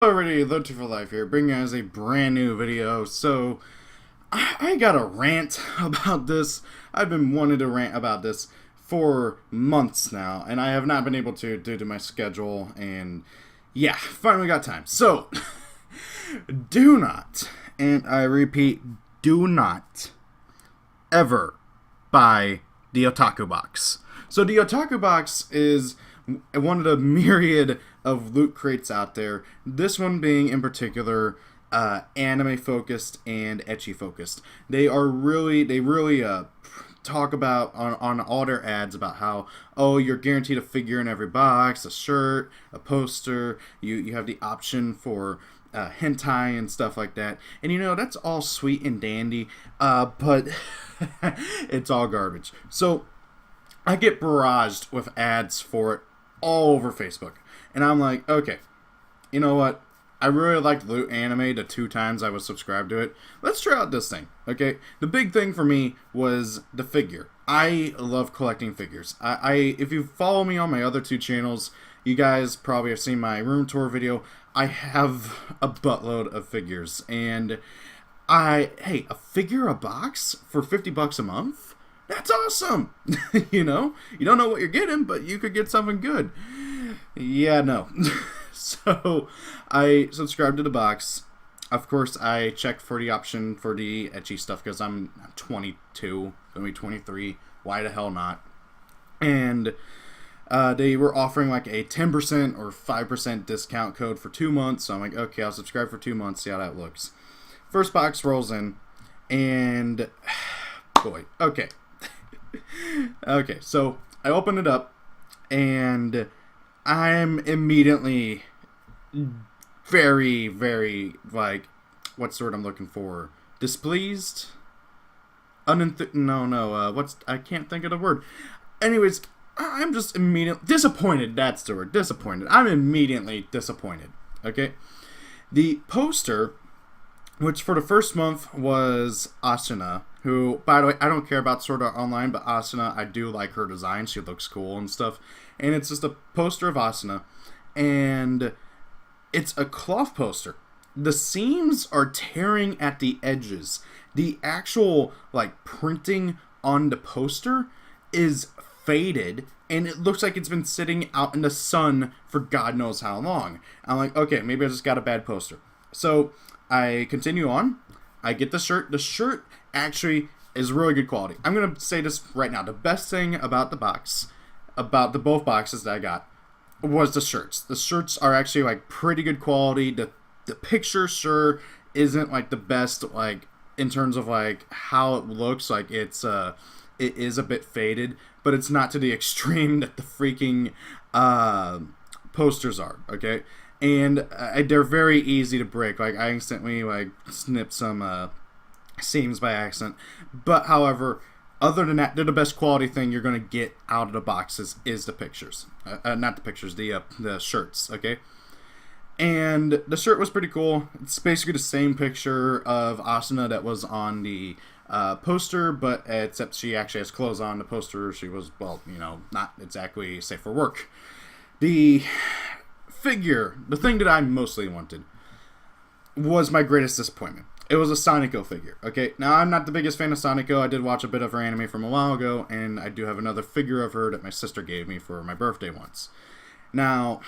Already Loaded for Life here, bringing you guys a brand new video. So, I got a rant about this. I've been wanting to rant about this for months now, and I have not been able to due to my schedule, and yeah, finally got time. So, do not, and I repeat, do not ever buy the Otaku box. So the Otaku box is one of the myriad of loot crates out there. This one being in particular anime focused and ecchi focused. They really talk about on all their ads about how, oh, you're guaranteed a figure in every box, a shirt, a poster, you have the option for hentai and stuff like that. And you know, that's all sweet and dandy, but it's all garbage. So I get barraged with ads for it all over Facebook. And I'm like, okay, you know what? I really liked Loot Anime the 2 times I was subscribed to it. Let's try out this thing, okay? The big thing for me was the figure. I love collecting figures. If you follow me on my other 2 channels, you guys probably have seen my room tour video. I have a buttload of figures. And hey, a figure a box for $50 a month? That's awesome! You know? You don't know what you're getting, but you could get something good. Yeah, no. So, I subscribed to the box. Of course, I checked for the option for the ecchi stuff, because I'm 22, gonna be 23. Why the hell not? And they were offering like a 10% or 5% discount code for 2 months. So I'm like, okay, I'll subscribe for 2 months, see how that looks. First box rolls in, and boy, okay. Okay, so I open it up, and I'm immediately very, like, what's the word I'm looking for? Displeased? I can't think of the word. Anyways, I'm just immediately disappointed. That's the word, disappointed. I'm immediately disappointed, okay? The poster, which for the first month was Asuna, who, by the way, I don't care about Sword Art Online, but Asuna, I do like her design. She looks cool and stuff. And it's just a poster of Asuna, and it's a cloth poster. The seams are tearing at the edges. The actual, like, printing on the poster is faded, and it looks like it's been sitting out in the sun for God knows how long. I'm like, okay, maybe I just got a bad poster. So I continue on. I get the shirt. The shirt actually is really good quality. I'm going to say this right now. The best thing about the box, about the both boxes that I got, was the shirts. The shirts are actually like pretty good quality. The picture sure isn't like the best, like in terms of like how it looks. Like it is a bit faded, but it's not to the extreme that the freaking posters are. Okay. And they're very easy to break. Like, I instantly, like, snipped some seams by accident. But, however, other than that, they're the best quality thing you're going to get out of the boxes is the pictures. Not the pictures, the shirts, okay? And the shirt was pretty cool. It's basically the same picture of Asuna that was on the poster, but except she actually has clothes on the poster. She was, well, you know, not exactly safe for work. The figure, the thing that I mostly wanted, was my greatest disappointment. It was a Sonico figure, okay? Now, I'm not the biggest fan of Sonico. I did watch a bit of her anime from a while ago, and I do have another figure of her that my sister gave me for my birthday once. Now,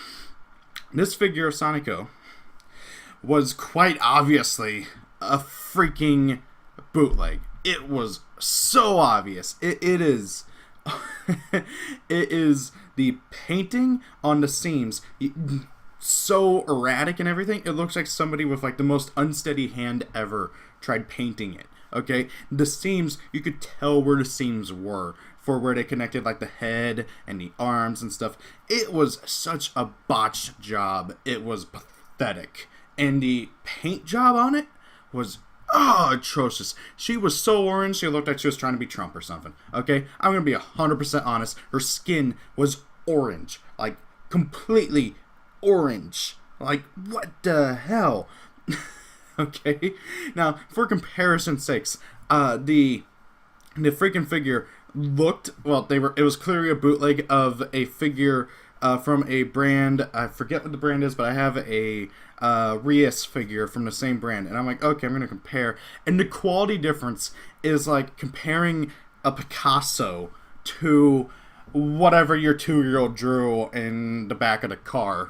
this figure of Sonico was quite obviously a freaking bootleg. It was so obvious. It is... it is the painting on the seams so erratic and everything. It looks like somebody with like the most unsteady hand ever tried painting it. Okay, the seams, you could tell where the seams were for where they connected like the head and the arms and stuff. It was such a botched job. It was pathetic, and the paint job on it was atrocious. She was so orange, she looked like she was trying to be Trump or something. Okay? I'm going to be 100% honest. Her skin was orange. Like, completely orange. Like, what the hell? Okay? Now, for comparison's sakes, the freaking figure looked, well, it was clearly a bootleg of a figure from a brand. I forget what the brand is, but I have a Rias figure from the same brand, and I'm like, okay, I'm gonna compare, and the quality difference is like comparing a Picasso to whatever your 2-year-old drew in the back of the car.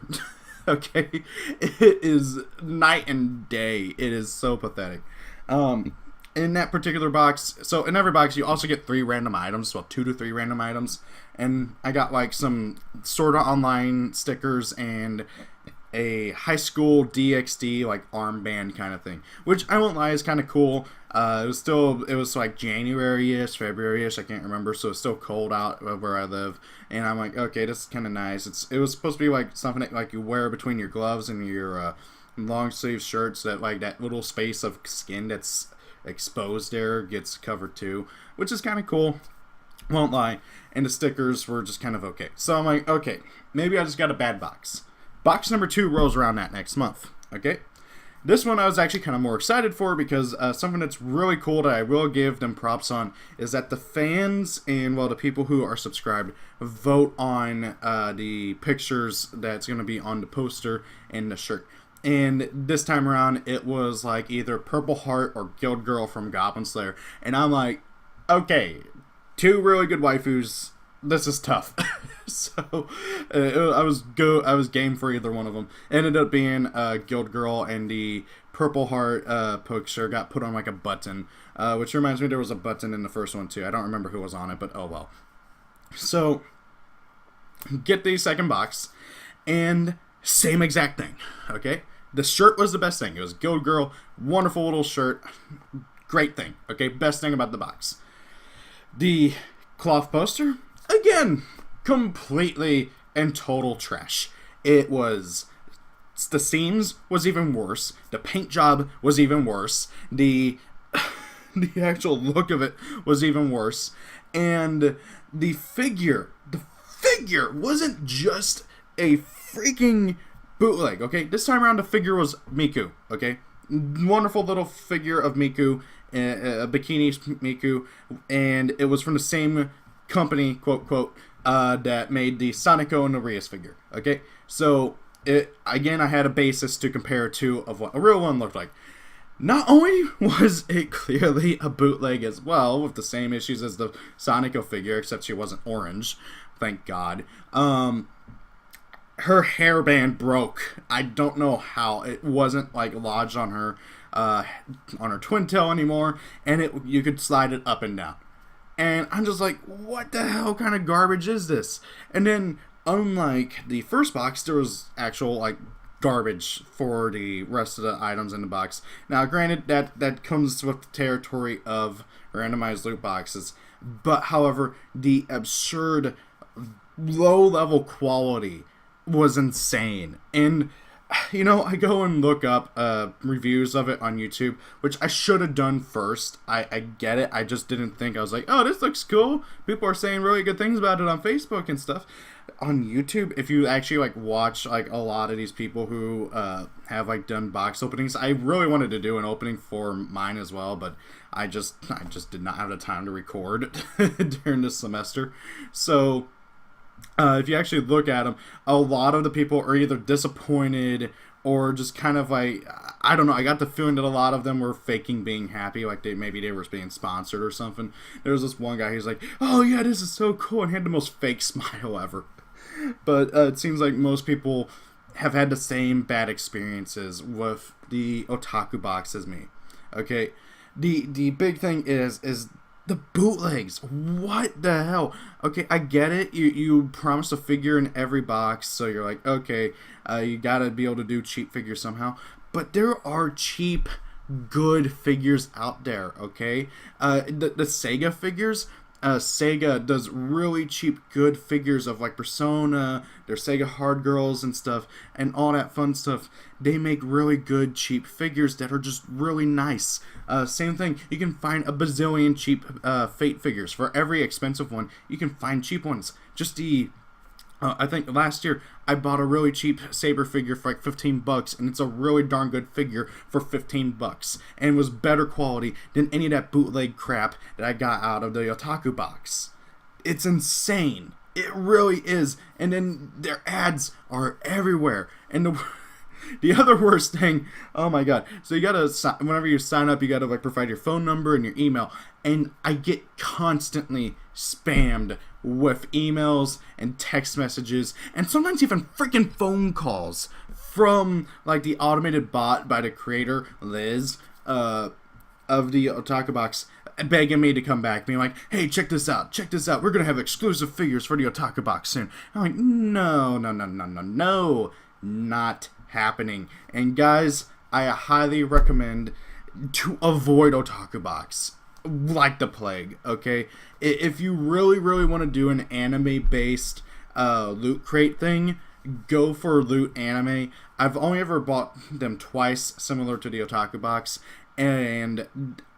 Okay, it is night and day. It is so pathetic. In that particular box, so in every box you also get 3 random items, well 2 to 3 random items, and I got like some Sword Art Online stickers and a high school DxD like armband kind of thing, which I won't lie is kind of cool. It was like January-ish, February-ish, I can't remember, so it's still cold out where I live, and I'm like, okay, this is kind of nice. It was supposed to be like something that, like, you wear between your gloves and your long sleeve shirts, that like that little space of skin that's exposed there gets covered too, which is kind of cool, won't lie. And the stickers were just kind of okay, so I'm like, okay, maybe I just got a bad box. Box number 2 rolls around that next month. Okay, this one I was actually kind of more excited for, because something that's really cool that I will give them props on is that the fans and, well, the people who are subscribed vote on the pictures that's going to be on the poster and the shirt. And this time around, it was like either Purple Heart or Guild Girl from Goblin Slayer. And I'm like, okay, 2 really good waifus. This is tough. So I was game for either one of them. Ended up being Guild Girl, and the Purple Heart picture got put on like a button, which reminds me there was a button in the first one too. I don't remember who was on it, but oh well. So get the second box, and same exact thing. Okay, the shirt was the best thing. It was Guild Girl, wonderful little shirt, great thing. Okay, best thing about the box. The cloth poster, again, completely and total trash. It was, the seams was even worse. The paint job was even worse. The actual look of it was even worse. And the figure wasn't just a freaking bootleg, okay? This time around the figure was Miku, okay? Wonderful little figure of Miku, a bikini Miku, and it was from the same company, quote, that made the Sonico and the Rias figure, okay? So, again, I had a basis to compare to of what a real one looked like. Not only was it clearly a bootleg as well, with the same issues as the Sonico figure, except she wasn't orange, thank God. Her hairband broke. I don't know how. It wasn't like lodged on her twin tail anymore, and you could slide it up and down. And I'm just like, what the hell kind of garbage is this? And then, unlike the first box, there was actual like garbage for the rest of the items in the box. Now, granted, that comes with the territory of randomized loot boxes, but however, the absurd low-level quality was insane. And you know, I go and look up reviews of it on YouTube, which I should have done first. I get it. I just didn't think. I was like, oh, this looks cool. People are saying really good things about it on Facebook and stuff. On YouTube, if you actually like watch like a lot of these people who have like done box openings, I really wanted to do an opening for mine as well, but I just did not have the time to record during this semester. So if you actually look at them, a lot of the people are either disappointed or just kind of like, I don't know, I got the feeling that a lot of them were faking being happy, like maybe they were being sponsored or something. There was this one guy who's like, oh yeah, this is so cool, and he had the most fake smile ever. But it seems like most people have had the same bad experiences with the Otaku box as me. Okay, the big thing is the bootlegs. What the hell? Okay, I get it. You promised a figure in every box, so you're like, okay, you gotta be able to do cheap figures somehow. But there are cheap, good figures out there, okay? The Sega figures, Sega does really cheap, good figures of like Persona, their Sega Hard Girls and stuff, and all that fun stuff. They make really good, cheap figures that are just really nice. Same thing, you can find a bazillion cheap Fate figures. For every expensive one, you can find cheap ones. Just I think last year I bought a really cheap Saber figure for like $15, and it's a really darn good figure for $15, and was better quality than any of that bootleg crap that I got out of the Otaku box. It's insane. It really is. And then their ads are everywhere, and The other worst thing, oh my god. So you gotta, whenever you sign up, you gotta like provide your phone number and your email. And I get constantly spammed with emails and text messages and sometimes even freaking phone calls from like the automated bot by the creator, Liz, of the Otaku Box, begging me to come back, being like, hey, check this out, we're gonna have exclusive figures for the Otaku Box soon. I'm like, no, not happening. And guys, I highly recommend to avoid Otaku Box like the plague, okay? If you really want to do an anime-based loot crate thing, go for Loot Anime. I've only ever bought them twice, similar to the Otaku Box, and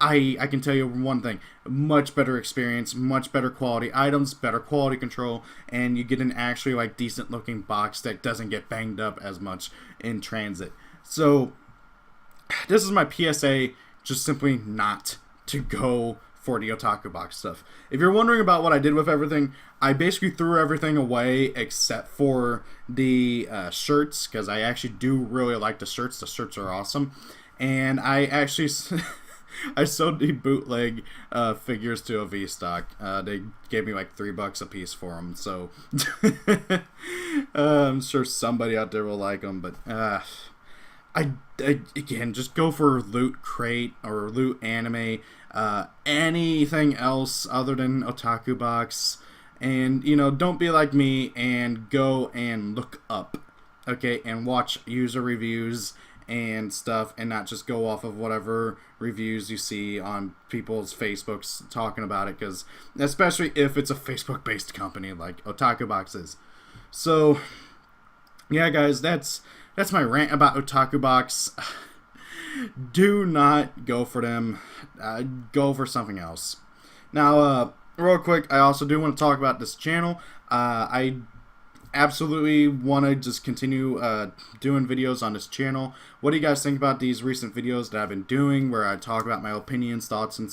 I can tell you one thing: much better experience, much better quality items, better quality control, and you get an actually like decent looking box that doesn't get banged up as much in transit. So this is my PSA, just simply not to go for the Otaku Box stuff. If you're wondering about what I did with everything, I basically threw everything away except for the shirts, because I actually do really like the shirts. The shirts are awesome. And I actually I sold the bootleg figures to a V-Stock. They gave me like $3 a piece for them, so I'm sure somebody out there will like them. But I again, just go for Loot Crate or Loot Anime. Anything else other than Otaku Box, and you know, don't be like me and go and look up, okay, and watch user reviews and stuff, and not just go off of whatever reviews you see on people's Facebooks talking about it, because especially if it's a Facebook based company like Otaku Box is. So yeah guys, that's my rant about Otaku Box. Do not go for them. Go for something else. Now, real quick, I also do want to talk about this channel. I absolutely want to just continue doing videos on this channel. What do you guys think about these recent videos that I've been doing, where I talk about my opinions, thoughts, and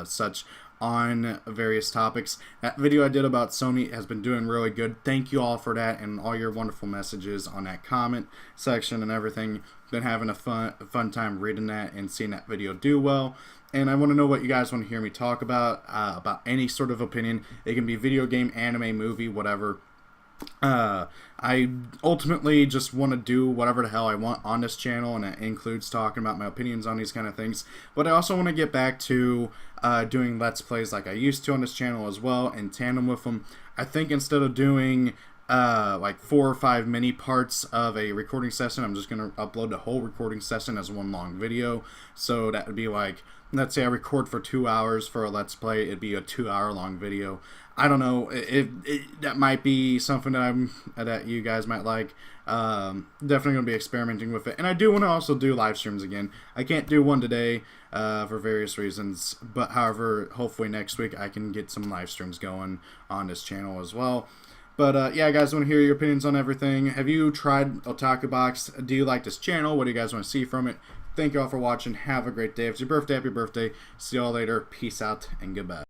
such on various topics? That video I did about Sony has been doing really good. Thank you all for that, and all your wonderful messages on that comment section and everything. Been having a fun time reading that and seeing that video do well. And I want to know what you guys want to hear me talk about any sort of opinion. It can be video game, anime, movie, whatever. I ultimately just want to do whatever the hell I want on this channel, and it includes talking about my opinions on these kind of things. But I also want to get back to doing Let's Plays like I used to on this channel as well, in tandem with them. I think instead of doing like 4 or 5 mini parts of a recording session, I'm just going to upload the whole recording session as one long video. So that would be like, let's say I record for 2 hours for a Let's Play, it'd be a 2-hour long video. I don't know, that might be something that you guys might like. Definitely going to be experimenting with it. And I do want to also do live streams again. I can't do one today for various reasons, but however, hopefully next week I can get some live streams going on this channel as well. But yeah, guys, I want to hear your opinions on everything. Have you tried Otaku Box? Do you like this channel? What do you guys want to see from it? Thank you all for watching. Have a great day. If it's your birthday, happy birthday. See you all later. Peace out and goodbye.